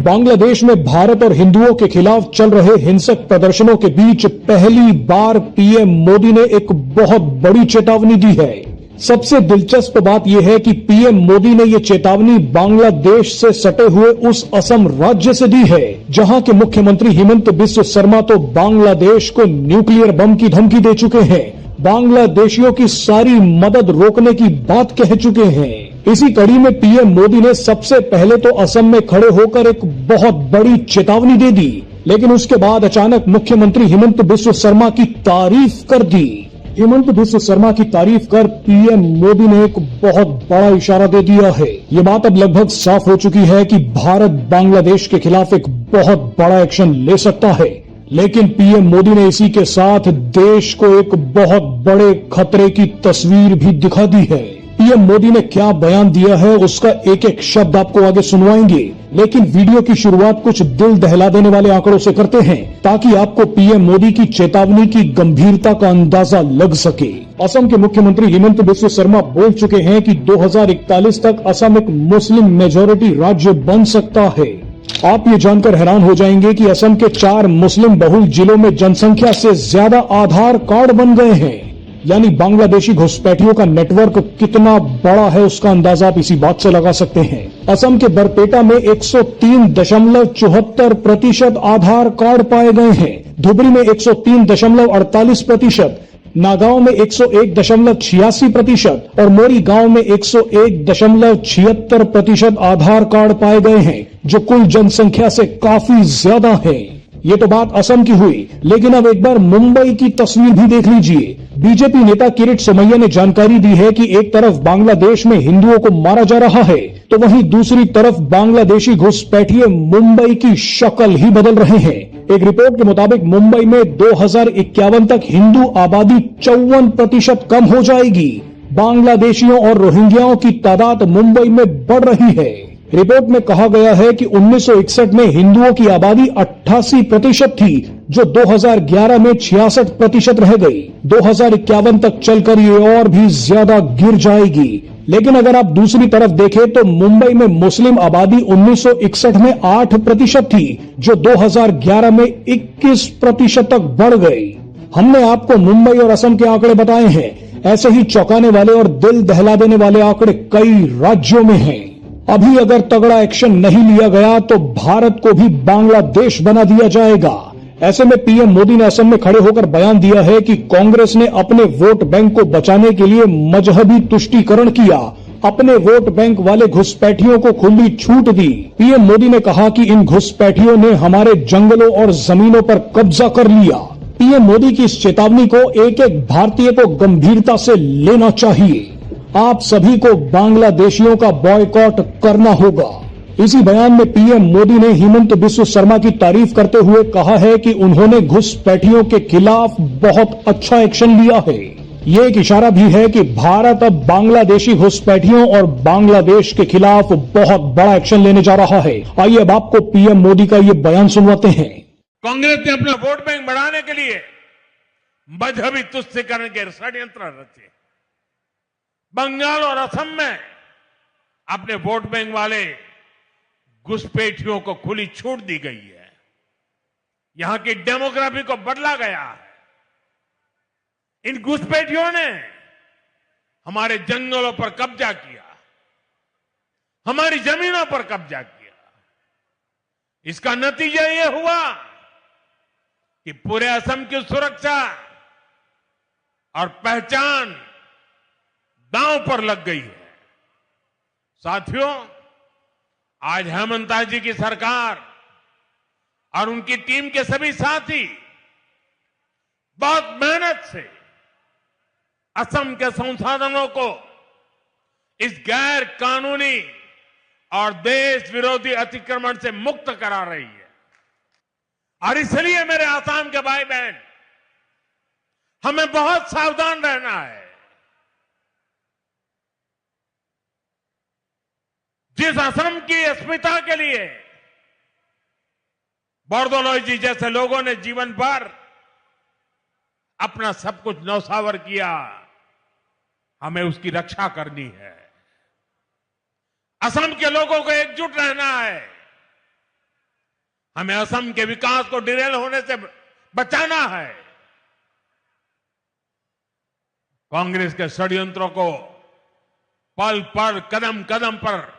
बांग्लादेश में भारत और हिंदुओं के खिलाफ चल रहे हिंसक प्रदर्शनों के बीच पहली बार पीएम मोदी ने एक बहुत बड़ी चेतावनी दी है। सबसे दिलचस्प बात यह है कि पीएम मोदी ने ये चेतावनी बांग्लादेश से सटे हुए उस असम राज्य से दी है, जहां के मुख्यमंत्री हिमंत बिस्व शर्मा तो बांग्लादेश को न्यूक्लियर बम की धमकी दे चुके हैं, बांग्लादेशियों की सारी मदद रोकने की बात कह चुके हैं। इसी कड़ी में पीएम मोदी ने सबसे पहले तो असम में खड़े होकर एक बहुत बड़ी चेतावनी दे दी, लेकिन उसके बाद अचानक मुख्यमंत्री हिमंत बिस्व शर्मा की तारीफ कर दी। हिमंत बिस्व शर्मा की तारीफ कर पीएम मोदी ने एक बहुत बड़ा इशारा दे दिया है। ये बात अब लगभग साफ हो चुकी है कि भारत बांग्लादेश के खिलाफ एक बहुत बड़ा एक्शन ले सकता है, लेकिन पीएम मोदी ने इसी के साथ देश को एक बहुत बड़े खतरे की तस्वीर भी दिखा दी है। पीएम मोदी ने क्या बयान दिया है उसका एक एक शब्द आपको आगे सुनवाएंगे, लेकिन वीडियो की शुरुआत कुछ दिल दहला देने वाले आंकड़ों से करते हैं ताकि आपको पीएम मोदी की चेतावनी की गंभीरता का अंदाजा लग सके। असम के मुख्यमंत्री हिमंत बिस्व शर्मा बोल चुके हैं कि 2041 तक असम एक मुस्लिम मेजॉरिटी राज्य बन सकता है। आप ये जानकर हैरान हो जाएंगे कि असम के 4 मुस्लिम बहुल जिलों में जनसंख्या से ज्यादा आधार कार्ड बन गए हैं, यानी बांग्लादेशी घुसपैठियों का नेटवर्क कितना बड़ा है उसका अंदाजा आप इसी बात से लगा सकते हैं। असम के बरपेटा में 103.74% आधार कार्ड पाए गए हैं, धुबरी में 103.48%, नागांव में 101.86% और मोरी गांव में 101.76% आधार कार्ड पाए गए हैं, जो कुल जनसंख्या से काफी ज्यादा है। ये तो बात असम की हुई, लेकिन अब एक बार मुंबई की तस्वीर भी देख लीजिए। बीजेपी नेता किरीट सोमैया ने जानकारी दी है कि एक तरफ बांग्लादेश में हिंदुओं को मारा जा रहा है, तो वहीं दूसरी तरफ बांग्लादेशी घुसपैठिए मुंबई की शक्ल ही बदल रहे हैं। एक रिपोर्ट के मुताबिक मुंबई में 2051 तक हिंदू आबादी 54% कम हो जाएगी। बांग्लादेशियों और रोहिंग्याओं की तादाद मुंबई में बढ़ रही है। रिपोर्ट में कहा गया है कि 1961 में हिंदुओं की आबादी 88% थी, जो 2011 में 66% रह गई। 2051 तक चलकर ये और भी ज्यादा गिर जाएगी। लेकिन अगर आप दूसरी तरफ देखें तो मुंबई में मुस्लिम आबादी 1961 में 8% थी, जो 2011 में 21% तक बढ़ गई। हमने आपको मुंबई और असम के आंकड़े बताए हैं। ऐसे ही चौंकाने वाले और दिल दहला देने वाले आंकड़े कई राज्यों में हैं। अभी अगर तगड़ा एक्शन नहीं लिया गया तो भारत को भी बांग्लादेश बना दिया जाएगा। ऐसे में पीएम मोदी ने असम में खड़े होकर बयान दिया है कि कांग्रेस ने अपने वोट बैंक को बचाने के लिए मजहबी तुष्टीकरण किया, अपने वोट बैंक वाले घुसपैठियों को खुली छूट दी। पीएम मोदी ने कहा कि इन घुसपैठियों ने हमारे जंगलों और जमीनों पर कब्जा कर लिया। पीएम मोदी की इस चेतावनी को एक एक भारतीय को गंभीरता से लेना चाहिए। आप सभी को बांग्लादेशियों का बॉयकॉट करना होगा। इसी बयान में पीएम मोदी ने हिमंत बिस्व शर्मा की तारीफ करते हुए कहा है कि उन्होंने घुसपैठियों के खिलाफ बहुत अच्छा एक्शन लिया है। ये एक इशारा भी है कि भारत अब बांग्लादेशी घुसपैठियों और बांग्लादेश के खिलाफ बहुत बड़ा एक्शन लेने जा रहा है। आइए अब आपको पीएम मोदी का ये बयान सुनवाते हैं। कांग्रेस ने अपना वोट बैंक बढ़ाने के लिए मजहबी तुष्टीकरण के षड्यंत्र रचे। बंगाल और असम में अपने वोट बैंक वाले घुसपैठियों को खुली छूट दी गई है। यहां की डेमोग्राफी को बदला गया है। इन घुसपैठियों ने हमारे जंगलों पर कब्जा किया, हमारी जमीनों पर कब्जा किया। इसका नतीजा यह हुआ कि पूरे असम की सुरक्षा और पहचान दांव पर लग गई है। साथियों, आज हेमंत जी की सरकार और उनकी टीम के सभी साथी बहुत मेहनत से असम के संसाधनों को इस गैर कानूनी और देश विरोधी अतिक्रमण से मुक्त करा रही है। और इसलिए मेरे आसाम के भाई बहन, हमें बहुत सावधान रहना है। जिस असम की अस्मिता के लिए बोरदोलोई जी जैसे लोगों ने जीवन भर अपना सब कुछ न्यौछावर किया, हमें उसकी रक्षा करनी है। असम के लोगों को एकजुट रहना है। हमें असम के विकास को डिरेल होने से बचाना है। कांग्रेस के षड्यंत्रों को पल पल कदम कदम पर